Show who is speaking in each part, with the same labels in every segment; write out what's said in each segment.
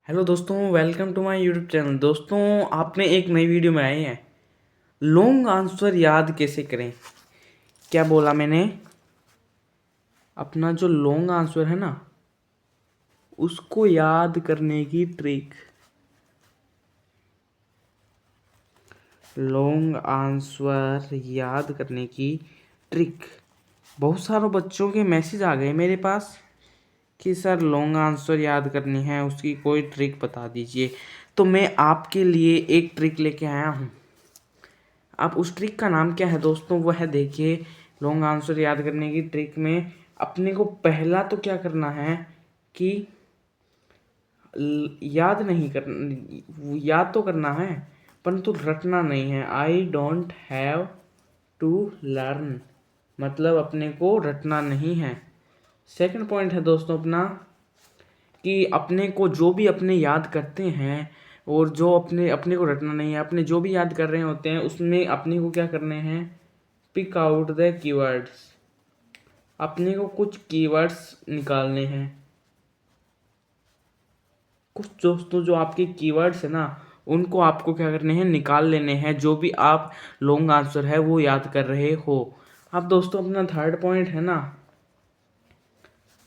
Speaker 1: Hello दोस्तों, welcome to my YouTube channel. दोस्तों, आपने एक नई वीडियो में आए हैं। लॉन्ग आंसर याद कैसे करें। क्या बोला मैंने? अपना जो लॉन्ग आंसर है ना, उसको याद करने की ट्रिक। लॉन्ग आंसर याद करने की ट्रिक। बहुत सारे बच्चों के मैसेज आ गए मेरे पास कि सर लॉन्ग आंसर याद करनी है, उसकी कोई ट्रिक बता दीजिए। तो मैं आपके लिए एक ट्रिक लेके आया हूँ। आप उस ट्रिक का नाम क्या है दोस्तों, वो है, देखिए, लॉन्ग आंसर याद करने की ट्रिक में अपने को पहला तो क्या करना है कि याद नहीं करना, याद तो करना है परंतु रटना नहीं है। I don't have to learn, मतलब अपने को रटना नहीं है। सेकंड पॉइंट है दोस्तों अपना कि अपने को जो भी अपने याद करते हैं और जो अपने अपने को रटना नहीं है, अपने जो भी याद कर रहे होते हैं उसमें अपने को क्या करने हैं, पिक आउट द कीवर्ड्स। अपने को कुछ कीवर्ड्स निकालने हैं। कुछ दोस्तों जो आपके कीवर्ड्स है ना, उनको आपको क्या करने हैं, निकाल लेने हैं, जो भी आप लॉन्ग आंसर है वो याद कर रहे हो। अब दोस्तों अपना थर्ड पॉइंट है ना,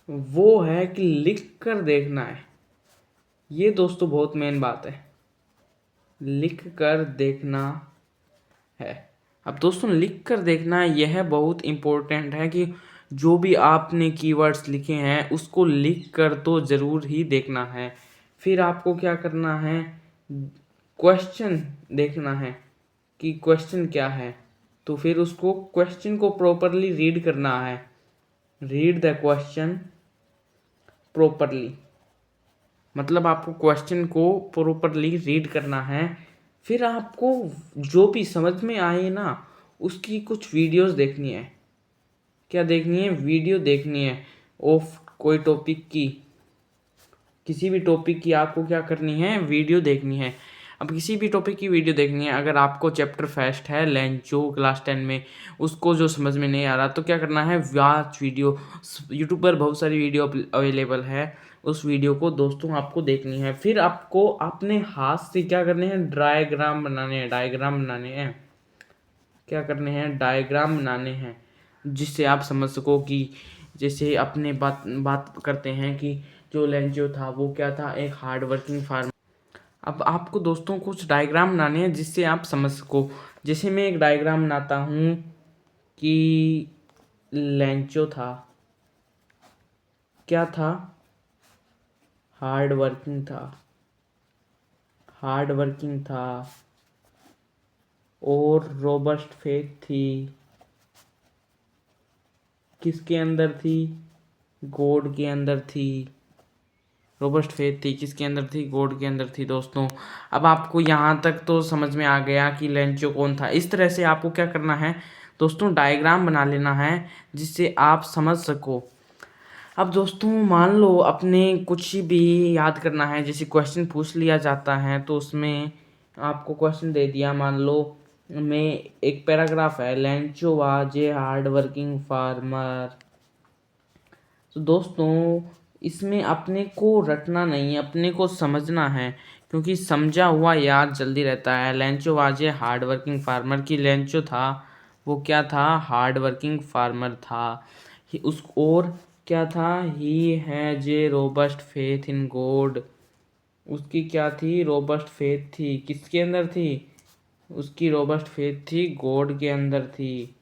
Speaker 1: वो है कि लिख कर देखना है। ये दोस्तों बहुत मेन बात है, लिख कर देखना है। अब दोस्तों लिख कर देखना यह बहुत इम्पोर्टेंट है कि जो भी आपने कीवर्ड्स लिखे हैं उसको लिख कर तो ज़रूर ही देखना है। फिर आपको क्या करना है, क्वेश्चन देखना है कि क्वेश्चन क्या है। तो फिर उसको क्वेश्चन को प्रॉपरली रीड करना है। रीड द क्वेश्चन प्रॉपरली, मतलब आपको क्वेश्चन को प्रॉपरली रीड करना है। फिर आपको जो भी समझ में आए ना, उसकी कुछ वीडियोस देखनी है। क्या देखनी है? वीडियो देखनी है ऑफ कोई टॉपिक की, किसी भी टॉपिक की आपको क्या करनी है, वीडियो देखनी है। अब किसी भी टॉपिक की वीडियो देखनी है, अगर आपको चैप्टर फर्स्ट है लेंचो क्लास 10 में, उसको जो समझ में नहीं आ रहा तो क्या करना है, वॉच वीडियो। यूट्यूब पर बहुत सारी वीडियो अवेलेबल है, उस वीडियो को दोस्तों आपको देखनी है। फिर आपको अपने हाथ से क्या करने हैं, डायग्राम बनाने हैं। डायग्राम बनाने हैं, क्या करने हैं, डायग्राम बनाने हैं, जिससे आप समझ सको कि जैसे अपने बात बात करते हैं कि जो लेंचो था वो क्या था, एक हार्ड वर्किंग फार्मर। अब आपको दोस्तों कुछ डायग्राम बनाने हैं जिससे आप समझ सको। जैसे मैं एक डायग्राम बनाता हूँ कि लेंचो था, क्या था, हार्ड वर्किंग था, हार्ड वर्किंग था और रोबस्ट फेथ थी। किसके अंदर थी? गॉड के अंदर थी। रोबस्ट फेथ थी किसके अंदर थी? गॉड के अंदर थी दोस्तों। अब आपको यहाँ तक तो समझ में आ गया कि लेंचो कौन था। इस तरह से आपको क्या करना है दोस्तों, डायग्राम बना लेना है जिससे आप समझ सको। अब दोस्तों मान लो अपने कुछ भी याद करना है, जैसे क्वेश्चन पूछ लिया जाता है तो उसमें आपको क्वेश्चन दे दिया, मान लो मैं, एक पैराग्राफ है, Lencho was a hard working farmer. तो दोस्तों इसमें अपने को रटना नहीं है, अपने को समझना है, क्योंकि समझा हुआ याद जल्दी रहता है। Lencho was a hard working farmer की लेंचो था, वो क्या था, हार्ड वर्किंग फार्मर था। उस और क्या था, he has a robust faith in God. उसकी क्या थी, रोबस्ट फेथ थी, किसके अंदर थी, उसकी रोबस्ट फेथ थी गॉड के अंदर थी।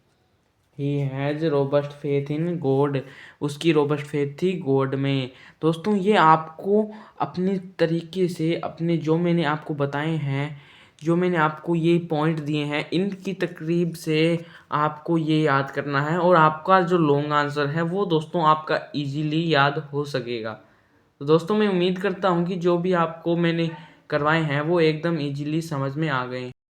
Speaker 1: He has robust faith in God, उसकी रोबस्ट फेथ थी गॉड में। दोस्तों ये आपको अपने तरीके से, अपने जो मैंने आपको बताए हैं, जो मैंने आपको ये पॉइंट दिए हैं, इनकी तकरीब से आपको ये याद करना है और आपका जो लॉन्ग आंसर है वो दोस्तों आपका इजीली याद हो सकेगा। तो दोस्तों मैं उम्मीद करता हूँ कि जो भी आपको मैंने करवाए हैं वो एकदम इजीली समझ में आ गए।